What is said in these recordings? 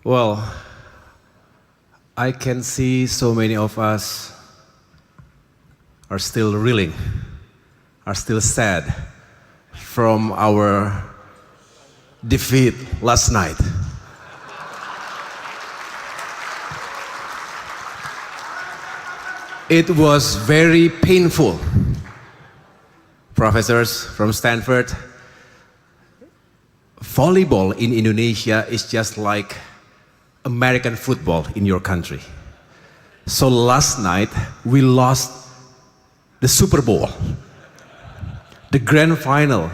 Well, I can see so many of us are still reeling, are still sad from our defeat last night. It was very painful. Professors from Stanford, volleyball in Indonesia is just like American football in your country. So last night we lost the Super Bowl, the grand final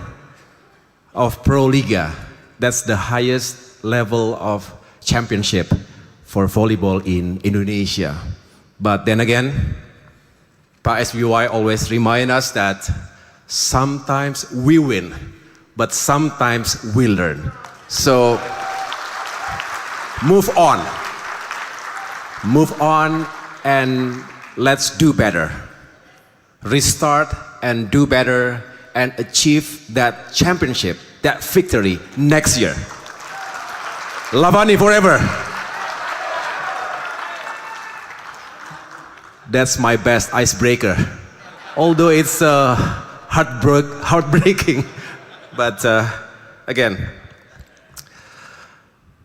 of Pro Liga. That's the highest level of championship for volleyball in Indonesia. But then again, Pak SBY always remind us that sometimes we win, but sometimes we learn. So move on and let's do better. Restart and do better and achieve that championship, that victory next year. Lavani forever. That's my best icebreaker. Although it's heartbreaking, but again,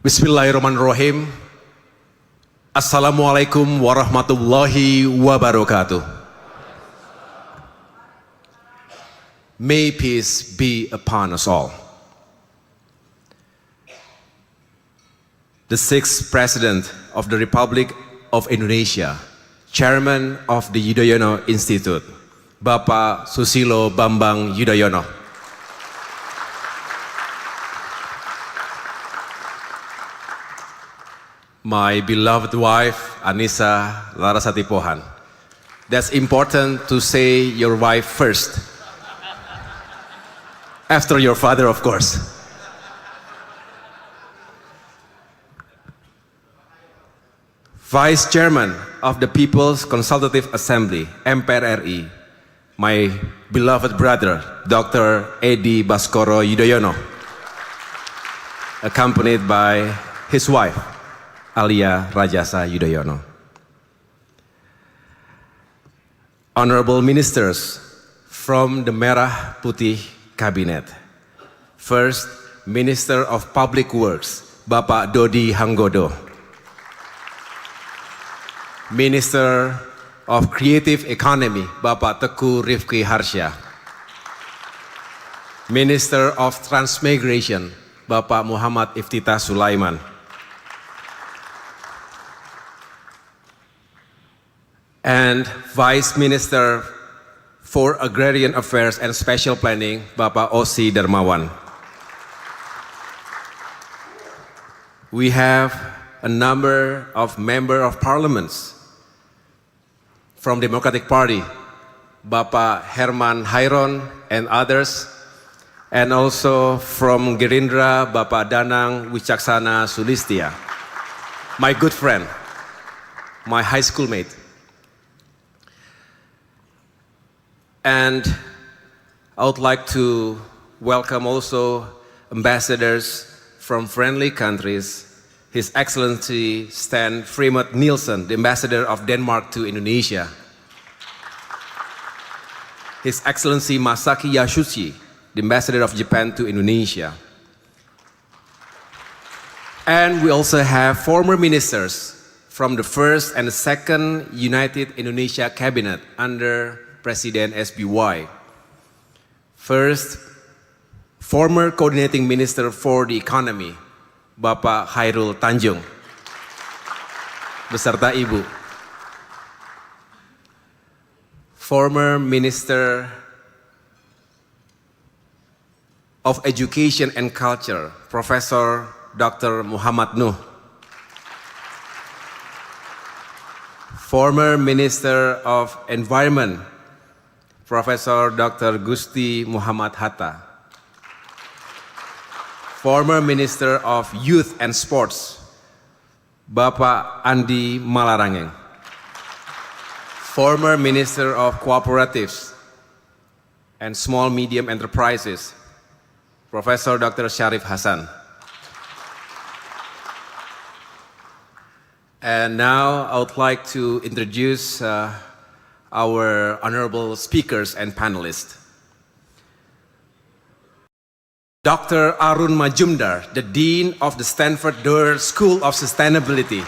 Bismillahirrahmanirrahim. Assalamualaikum warahmatullahi wabarakatuh. May peace be upon us all. The sixth President of the Republic of Indonesia, Chairman of the Yudhoyono Institute, Bapak Susilo Bambang Yudhoyono. My beloved wife, Anissa Larasati Pohan. That's important to say your wife first. After your father, of course. Vice Chairman of the People's Consultative Assembly, MPR RI, my beloved brother, Dr. Edi Baskoro Yudhoyono, accompanied by his wife, Alia Rajasa Yudhoyono. Honorable Ministers from the Merah Putih Cabinet. First, Minister of Public Works, Bapak Dodi Hanggodo. Minister of Creative Economy, Bapak Teguh Rifki Harsha. Minister of Transmigration, Bapak Muhammad Iftitah Sulaiman. And Vice Minister for Agrarian Affairs and Special Planning, Bapak Osi Darmawan. We have a number of Member of Parliaments from Democratic Party, Bapak Herman Hairon and others, and also from Gerindra, Bapak Danang Wicaksana Sulistia, my good friend, my high school mate. And I would like to welcome also ambassadors from friendly countries, His Excellency Stan Fremont Nielsen, the Ambassador of Denmark to Indonesia. His Excellency Masaki Yasushi, the Ambassador of Japan to Indonesia. And we also have former ministers from the first and the second United Indonesia Cabinet under President SBY. First, former Coordinating Minister for the Economy, Bapak Khairul Tanjung, beserta Ibu. Former Minister of Education and Culture, Professor Dr. Muhammad Nuh. Former Minister of Environment, Professor Dr. Gusti Muhammad Hatta. Former Minister of Youth and Sports, Bapak Andi Malarangeng. Former Minister of Cooperatives and Small Medium Enterprises, Professor Dr. Syarif Hasan. And now I would like to introduce our honorable speakers and panelists. Dr. Arun Majumdar, the Dean of the Stanford Doerr School of Sustainability,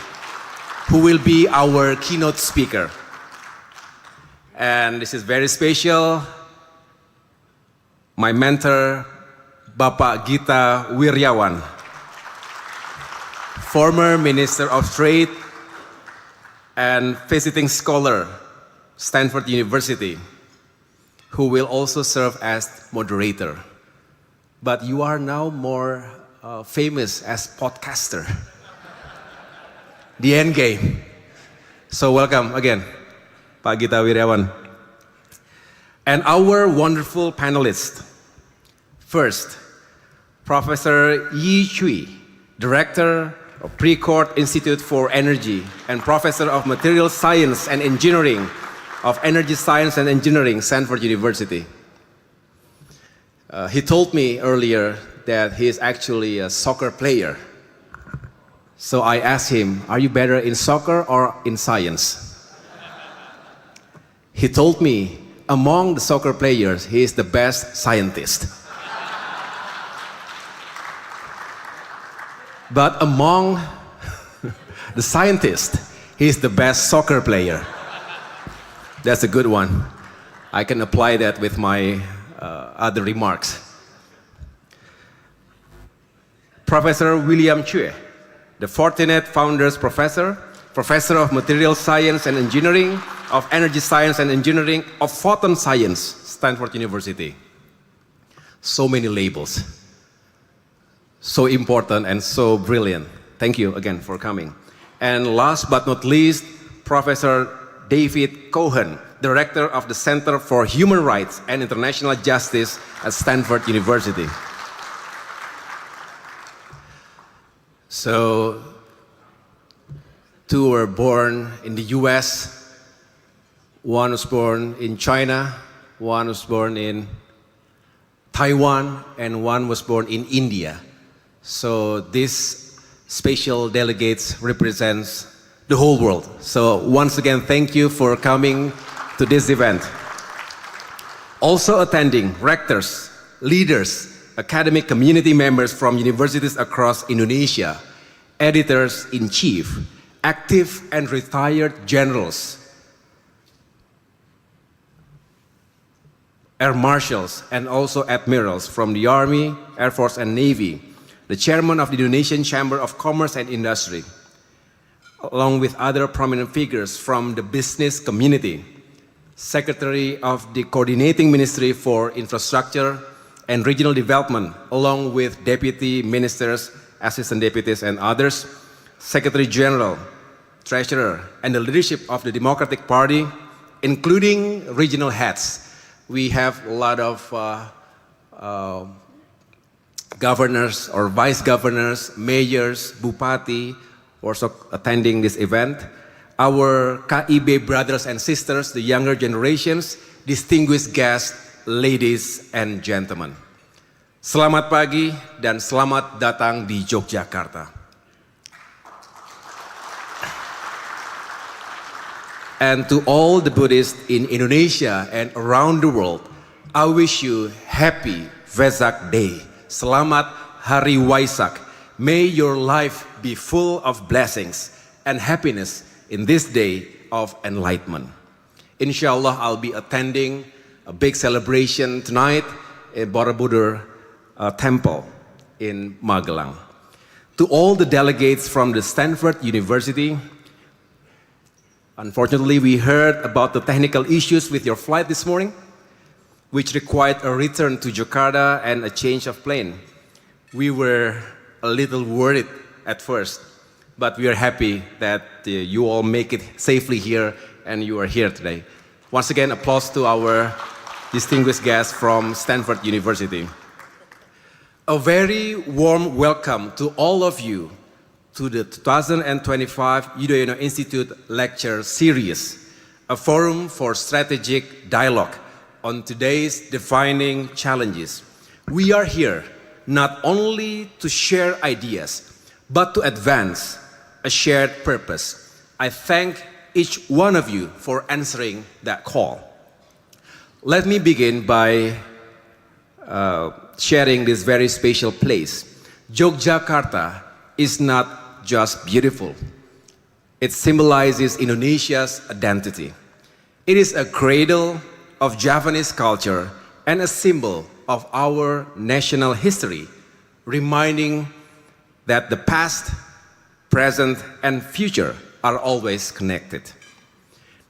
who will be our keynote speaker. And this is very special. My mentor, Bapak Gita Wirjawan, former Minister of Trade and visiting scholar, Stanford University, who will also serve as moderator. But you are now more famous as podcaster. The end game. So welcome again, Pak Gita Wirjawan. And our wonderful panelists. First, Professor Yi Chui, Director of Precourt Institute for Energy and Professor of Material Science and Engineering of Energy Science and Engineering, Stanford University. He told me earlier that he is actually a soccer player. So I asked him, are you better in soccer or in science? He told me, among the soccer players, he is the best scientist. But among the scientists, he is the best soccer player. That's a good one. I can apply that with my other remarks. Professor William Chue, the Fortinet Founders Professor, Professor of Material Science and Engineering, of Energy Science and Engineering, of Photon Science, Stanford University. So many labels. So important and so brilliant. Thank you again for coming. And last but not least, Professor David Cohen, Director of the Center for Human Rights and International Justice at Stanford University. So, two were born in the US, one was born in China, one was born in Taiwan, and one was born in India. So these special delegates represents the whole world. So once again, thank you for coming to this event. Also attending, rectors, leaders, academic community members from universities across Indonesia, editors-in-chief, active and retired generals, air marshals, and also admirals from the Army, Air Force, and Navy, the chairman of the Indonesian Chamber of Commerce and Industry, along with other prominent figures from the business community, Secretary of the Coordinating Ministry for Infrastructure and Regional Development, along with deputy ministers, assistant deputies, and others, Secretary General, Treasurer, and the leadership of the Democratic Party, including regional heads. We have a lot of governors or vice governors, mayors, bupati, also attending this event. Our KIB brothers and sisters, the younger generations, distinguished guests, ladies and gentlemen. Selamat pagi dan selamat datang di Yogyakarta. And to all the Buddhists in Indonesia and around the world, I wish you happy Vesak Day. Selamat Hari Waisak. May your life be full of blessings and happiness in this day of enlightenment. Inshallah, I'll be attending a big celebration tonight at Borobudur Temple in Magelang. To all the delegates from the Stanford University, unfortunately, we heard about the technical issues with your flight this morning, which required a return to Jakarta and a change of plane. We were a little worried at first, but we are happy that you all make it safely here and you are here today. Once again, applause to our distinguished guests from Stanford University. A very warm welcome to all of you to the 2025 Yudhoyono Institute Lecture Series, a forum for strategic dialogue on today's defining challenges. We are here not only to share ideas, but to advance a shared purpose, I thank each one of you for answering that call. Let me begin by sharing this very special place. Yogyakarta is not just beautiful. It symbolizes Indonesia's identity. It is a cradle of Javanese culture and a symbol of our national history, reminding that the past, present, and future are always connected.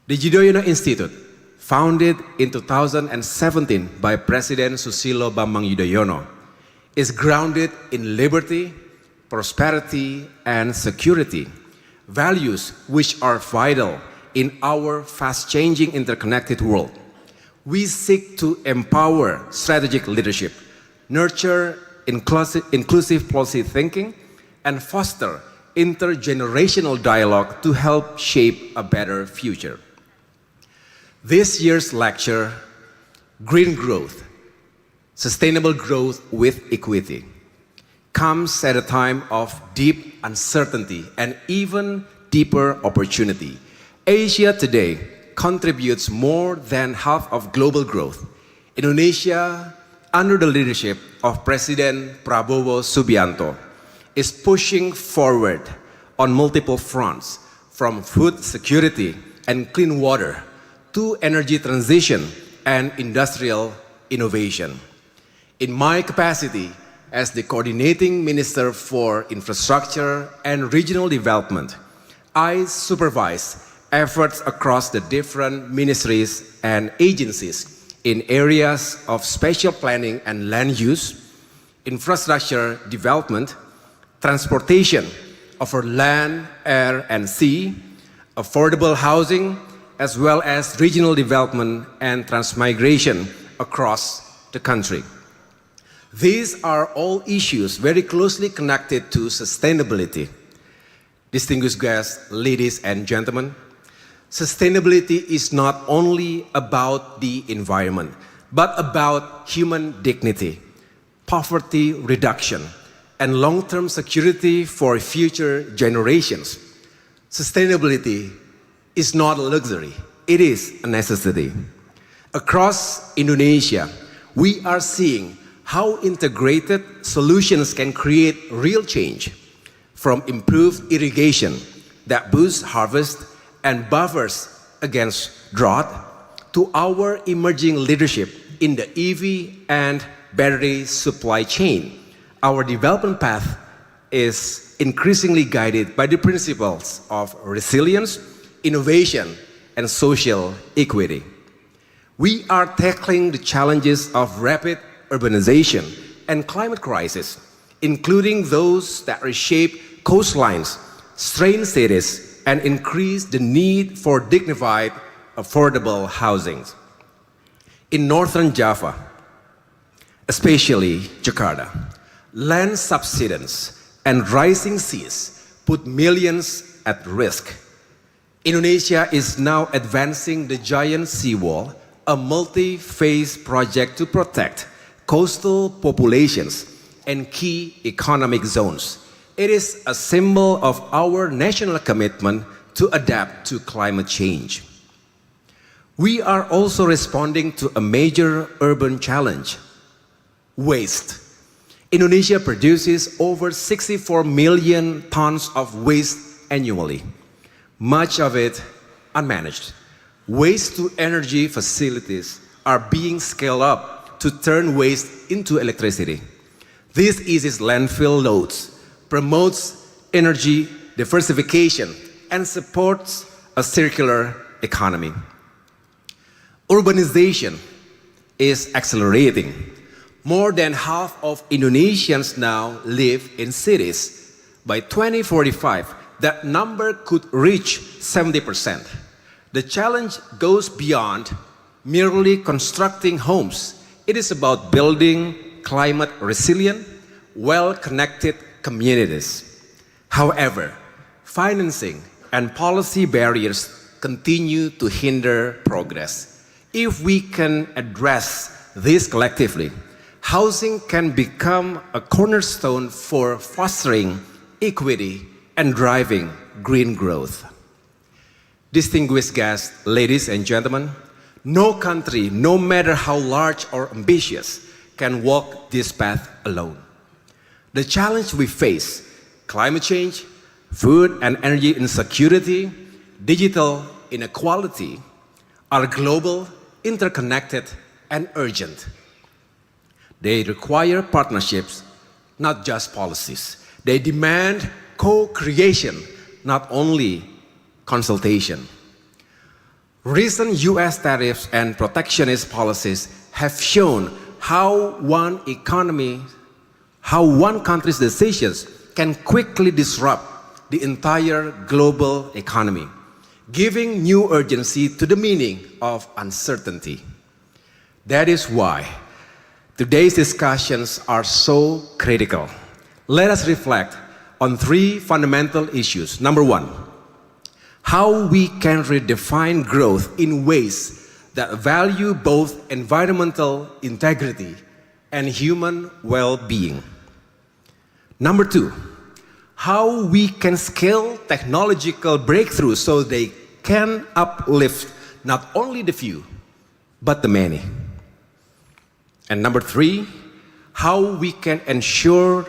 The Yudhoyono Institute, founded in 2017 by President Susilo Bambang Yudhoyono, is grounded in liberty, prosperity, and security, values which are vital in our fast-changing interconnected world. We seek to empower strategic leadership, nurture inclusive policy thinking, and foster intergenerational dialogue to help shape a better future. This year's lecture, Green Growth, Sustainable Growth with Equity, comes at a time of deep uncertainty and even deeper opportunity. Asia today contributes more than half of global growth. Indonesia, under the leadership of Presiden Prabowo Subianto, is pushing forward on multiple fronts, from food security and clean water to energy transition and industrial innovation. In my capacity as the Coordinating Minister for Infrastructure and Regional Development, I supervise efforts across the different ministries and agencies in areas of spatial planning and land use, infrastructure development, transportation over land, air, and sea, affordable housing, as well as regional development and transmigration across the country. These are all issues very closely connected to sustainability. Distinguished guests, ladies and gentlemen, sustainability is not only about the environment, but about human dignity, poverty reduction, and long-term security for future generations. Sustainability is not a luxury, it is a necessity. Across Indonesia, we are seeing how integrated solutions can create real change, from improved irrigation that boosts harvest and buffers against drought, to our emerging leadership in the EV and battery supply chain. Our development path is increasingly guided by the principles of resilience, innovation, and social equity. We are tackling the challenges of rapid urbanization and climate crisis, including those that reshape coastlines, strain cities, and increase the need for dignified, affordable housing. In northern Java, especially Jakarta, land subsidence and rising seas put millions at risk. Indonesia is now advancing the giant seawall, a multi-phase project to protect coastal populations and key economic zones. It is a symbol of our national commitment to adapt to climate change. We are also responding to a major urban challenge: waste. Indonesia produces over 64 million tons of waste annually, much of it unmanaged. Waste-to-energy facilities are being scaled up to turn waste into electricity. This eases landfill loads, promotes energy diversification, and supports a circular economy. Urbanization is accelerating. More than half of Indonesians now live in cities. By 2045, that number could reach 70%. The challenge goes beyond merely constructing homes. It is about building climate-resilient, well-connected communities. However, financing and policy barriers continue to hinder progress. If we can address this collectively, housing can become a cornerstone for fostering equity and driving green growth. distinguished guests, ladies and gentlemen, no country, no matter how large or ambitious, can walk this path alone. The challenge we face, climate change, food and energy insecurity, digital inequality, are global, interconnected, and urgent. They require partnerships, not just policies. They demand co-creation, not only consultation. Recent US tariffs and protectionist policies have shown how one country's decisions can quickly disrupt the entire global economy, giving new urgency to the meaning of uncertainty. That is why today's discussions are so critical. Let us reflect on three fundamental issues. Number one, how we can redefine growth in ways that value both environmental integrity and human well-being. Number two, how we can scale technological breakthroughs so they can uplift not only the few, but the many. And number three, how we can ensure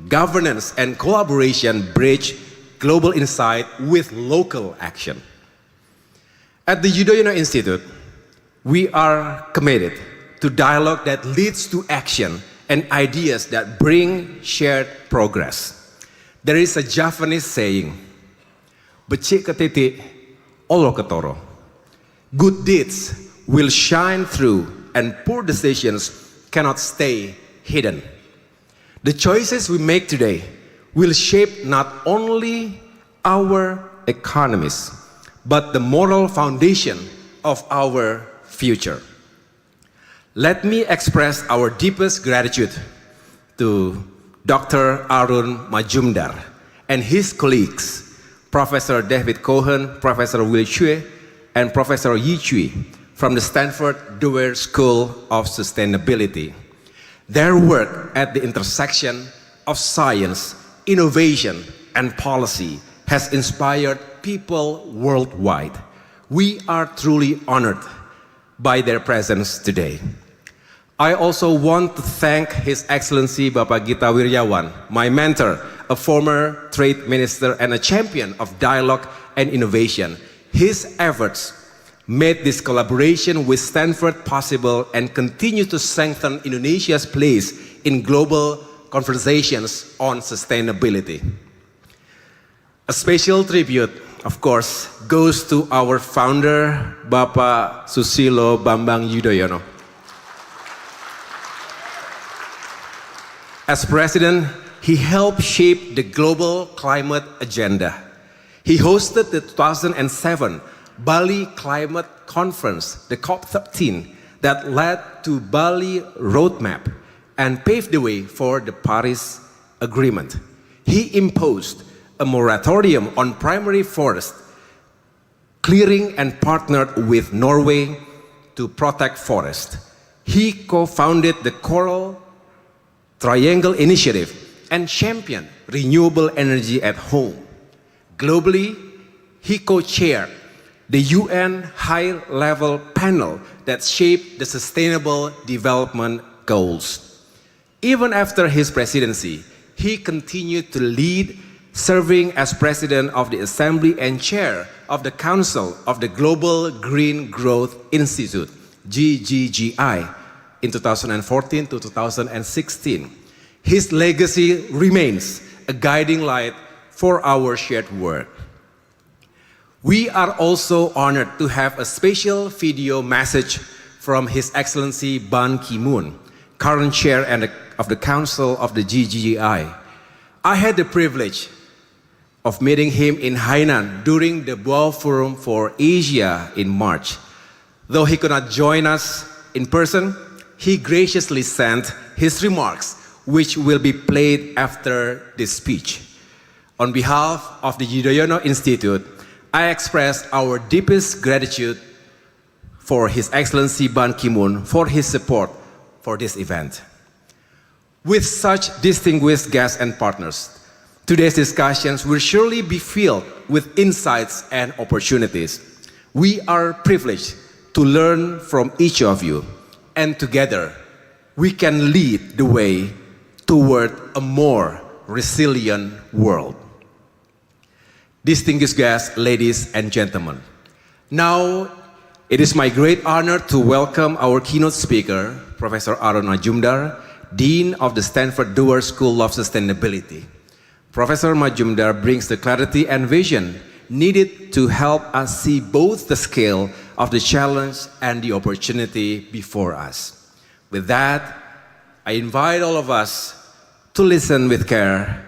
governance and collaboration bridge global insight with local action. At the Yudhoyono Institute, we are committed to dialogue that leads to action and ideas that bring shared progress. There is a Javanese saying, "Becik ke titik, olo ke toro." Good deeds will shine through and poor decisions cannot stay hidden. The choices we make today will shape not only our economies, but the moral foundation of our future. Let me express our deepest gratitude to Dr. Arun Majumdar and his colleagues, Professor David Cohen, Professor Will Chue, and Professor Yi Chui from the Stanford Doerr School of Sustainability. Their work at the intersection of science, innovation, and policy has inspired people worldwide. We are truly honored by their presence today. I also want to thank His Excellency Bapak Gita Wirjawan, my mentor, a former trade minister and a champion of dialogue and innovation. His efforts made this collaboration with Stanford possible and continue to strengthen Indonesia's place in global conversations on sustainability. A special tribute, of course, goes to our founder, Bapak Susilo Bambang Yudhoyono. As president, he helped shape the global climate agenda. He hosted the 2007 Bali Climate Conference, the COP13, that led to Bali Roadmap and paved the way for the Paris Agreement. He imposed a moratorium on primary forest clearing and partnered with Norway to protect forest. He co-founded the Coral Triangle Initiative and championed renewable energy at home. Globally, he co-chaired the UN high-level panel that shaped the Sustainable Development Goals. Even after his presidency, he continued to lead, serving as president of the Assembly and chair of the Council of the Global Green Growth Institute, GGGI, in 2014 to 2016. His legacy remains a guiding light for our shared work. We are also honored to have a special video message from His Excellency Ban Ki-moon, current chair of the Council of the GGGI. I had the privilege of meeting him in Hainan during the Boao Forum for Asia in March. Though he could not join us in person, he graciously sent his remarks, which will be played after this speech. On behalf of the Yudhoyono Institute, I express our deepest gratitude for His Excellency Ban Ki-moon for his support for this event. With such distinguished guests and partners, today's discussions will surely be filled with insights and opportunities. We are privileged to learn from each of you, and together we can lead the way toward a more resilient world. Distinguished guests, ladies and gentlemen, now it is my great honor to welcome our keynote speaker, Professor Aaron Majumdar, Dean of the Stanford Doerr School of Sustainability. Professor Majumdar brings the clarity and vision needed to help us see both the scale of the challenge and the opportunity before us. With that, I invite all of us to listen with care,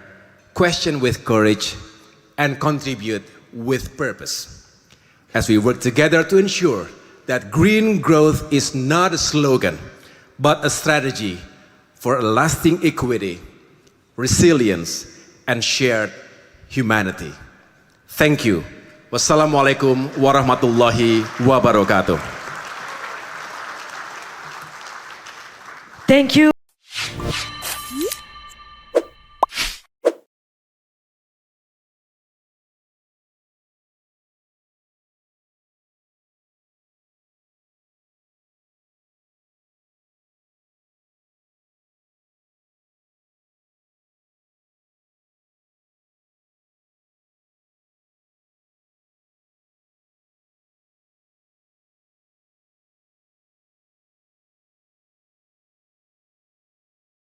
question with courage, and contribute with purpose, as we work together to ensure that green growth is not a slogan, but a strategy for a lasting equity, resilience, and shared humanity. Thank you. Wassalamualaikum warahmatullahi wabarakatuh. Thank you.